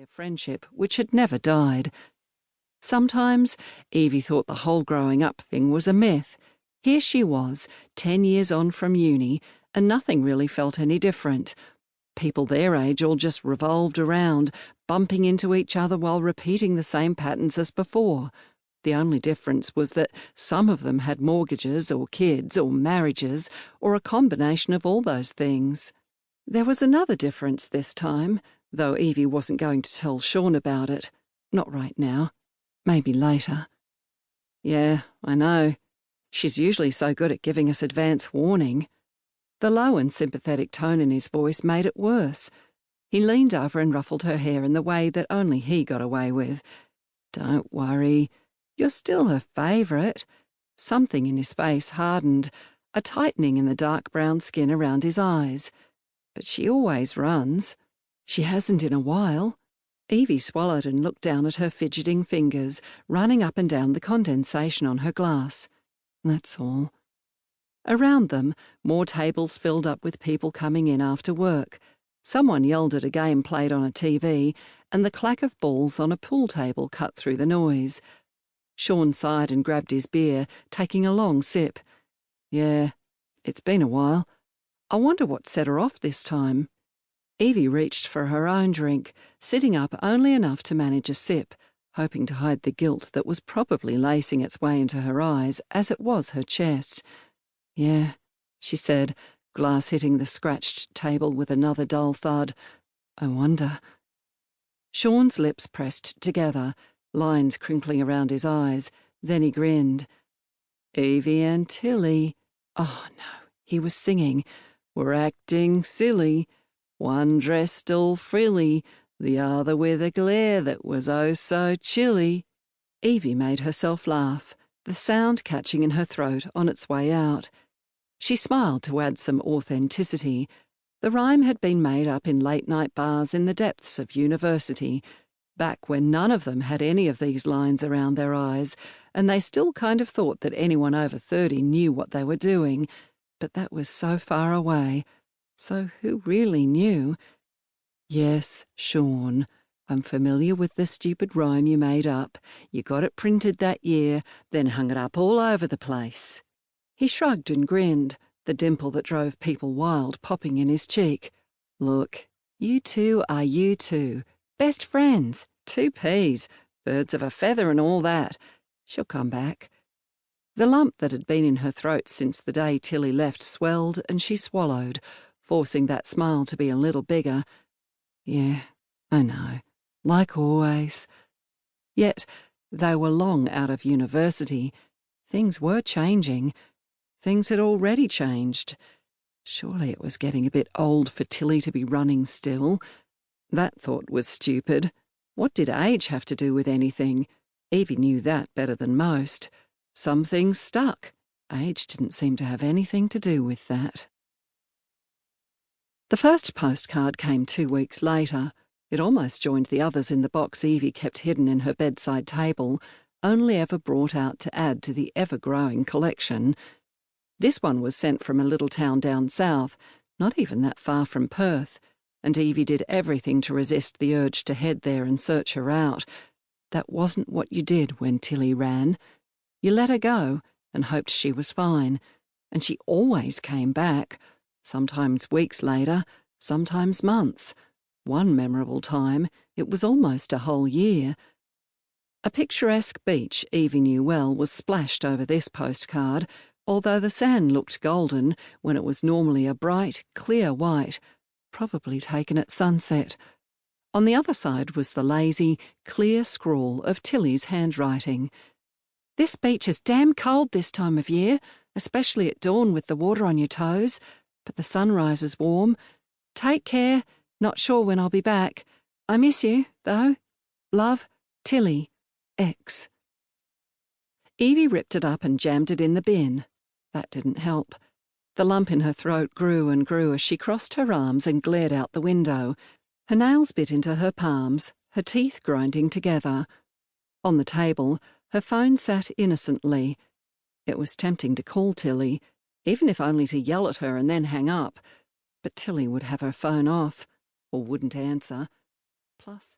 their friendship, which had never died. Sometimes Evie thought the whole growing up thing was a myth. Here she was, 10 years on from uni, and nothing really felt any different. People their age all just revolved around, bumping into each other while repeating the same patterns as before. The only difference was that some of them had mortgages or kids or marriages or a combination of all those things. There was another difference this time, though Evie wasn't going to tell Sean about it. Not right now. Maybe later. Yeah, I know. She's usually so good at giving us advance warning. The low and sympathetic tone in his voice made it worse. He leaned over and ruffled her hair in the way that only he got away with. Don't worry. You're still her favourite. Something in his face hardened, a tightening in the dark brown skin around his eyes. But she always runs. She hasn't in a while. Evie swallowed and looked down at her fidgeting fingers, running up and down the condensation on her glass. That's all. Around them, more tables filled up with people coming in after work. Someone yelled at a game played on a TV, and the clack of balls on a pool table cut through the noise. Sean sighed and grabbed his beer, taking a long sip. Yeah, it's been a while. I wonder what set her off this time. Evie reached for her own drink, sitting up only enough to manage a sip, hoping to hide the guilt that was probably lacing its way into her eyes as it was her chest. Yeah, she said, glass hitting the scratched table with another dull thud. I wonder. Sean's lips pressed together, lines crinkling around his eyes. Then he grinned. Evie and Tilly. Oh, no, he was singing. We're acting silly. One dressed all frilly, the other with a glare that was oh so chilly. Evie made herself laugh, the sound catching in her throat on its way out. She smiled to add some authenticity. The rhyme had been made up in late-night bars in the depths of university, back when none of them had any of these lines around their eyes, and they still kind of thought that anyone over 30 knew what they were doing. But that was so far away. So who really knew? Yes, Sean, I'm familiar with the stupid rhyme you made up. You got it printed that year, then hung it up all over the place. He shrugged and grinned, the dimple that drove people wild popping in his cheek. Look, you two are you two. Best friends, 2 peas, birds of a feather and all that. She'll come back. The lump that had been in her throat since the day Tilly left swelled, and she swallowed, forcing that smile to be a little bigger. Yeah, I know, like always. Yet they were long out of university. Things were changing. Things had already changed. Surely it was getting a bit old for Tilly to be running still. That thought was stupid. What did age have to do with anything? Evie knew that better than most. Some things stuck. Age didn't seem to have anything to do with that. The first postcard came 2 weeks later. It almost joined the others in the box Evie kept hidden in her bedside table, only ever brought out to add to the ever-growing collection. This one was sent from a little town down south, not even that far from Perth, and Evie did everything to resist the urge to head there and search her out. That wasn't what you did when Tilly ran. You let her go and hoped she was fine, and she always came back, sometimes weeks later, sometimes months. One memorable time, it was almost a whole year. A picturesque beach Evie knew well was splashed over this postcard, although the sand looked golden when it was normally a bright, clear white, probably taken at sunset. On the other side was the lazy, clear scrawl of Tilly's handwriting. This beach is damn cold this time of year, especially at dawn with the water on your toes, but the sunrise is warm. Take care, not sure when I'll be back. I miss you, though. Love, Tilly, X. Evie ripped it up and jammed it in the bin. That didn't help. The lump in her throat grew and grew as she crossed her arms and glared out the window. Her nails bit into her palms, her teeth grinding together. On the table, her phone sat innocently. It was tempting to call Tilly, even if only to yell at her and then hang up. But Tilly would have her phone off, or wouldn't answer. Plus,